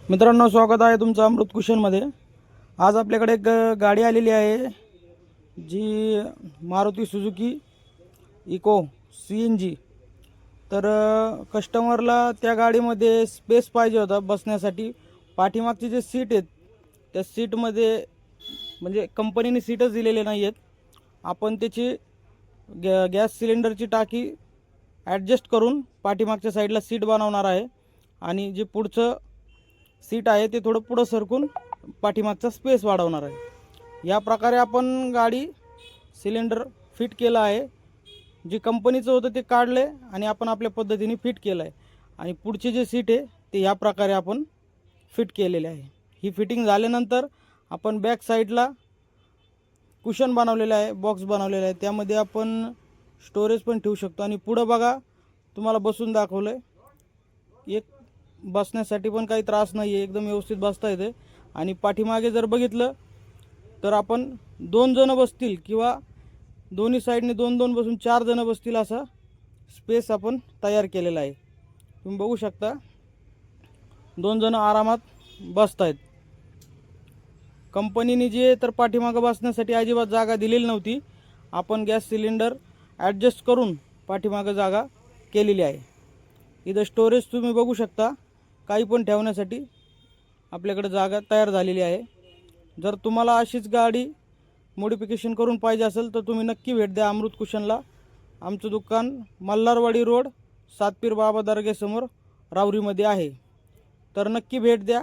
मित्रांनो, स्वागत आहे तुमचं अमृत कुशनमध्ये। आज आपल्याकडे एक गाडी आलेली आहे जी मारुती सुझुकी इको CNG। तर कस्टमरला त्या गाडीमध्ये स्पेस पाहिजे होता बसण्यासाठी। पाठीमागची जे सीट आहेत त्या सीटमध्ये म्हणजे कंपनीने सीटच दिलेले नाही आहेत। आपण त्याची गॅस सिलेंडरची टाकी ॲडजस्ट करून पाठीमागच्या साईडला सीट बनवणार आहे आणि जे पुढचं सीट आहे ते थोडं पुढं सरकून पाठीमागचा स्पेस वाढवणार आहे। या प्रकारे आपण गाडी सिलेंडर फिट केलं आहे। जे कंपनीचं होतं ते काढले आणि आपण आपल्या पद्धतीने फिट केलं आहे आणि पुढची जे सीट आहे ते या प्रकारे आपण फिट केलेले आहे। ही फिटिंग झाल्यानंतर आपण बॅक साईडला कुशन बनवलेलं आहे, बॉक्स बनवलेला आहे, त्यामध्ये आपण स्टोरेज पण ठेवू शकतो। आणि पुढं बघा, तुम्हाला बसून दाखवलं आहे, एक बसण्यासाठी पण काही त्रास नाही आहे, एकदम व्यवस्थित बसता येते। आणि पाठीमागे जर बघितलं तर आपण 2 जण बसतील किंवा दोन्ही साईडने 2-2 बसून 4 जण बसतील असा स्पेस आपण तयार केलेला आहे। तुम्ही बघू शकता 2 जण आरामात बसतायत। कंपनीने जे तर पाठीमागे बसण्यासाठी अजिबात जागा दिलेली नव्हती। आपण गॅस सिलेंडर ॲडजस्ट करून पाठीमागे जागा केलेली आहे। इथं स्टोरेज तुम्ही बघू शकता, काही पण ठेवण्यासाठी आपल्याकडे जागा तयार झालेली आहे। जर तुम्हाला अशीच गाडी मॉडिफिकेशन करून पाहिजे असेल तर तुम्ही नक्की भेट द्या अमृत कुशनला। आमचं दुकान मल्हारवाडी रोड, सातपीर बाबा दर्गेसमोर रावरीमध्ये आहे। तर नक्की भेट द्या।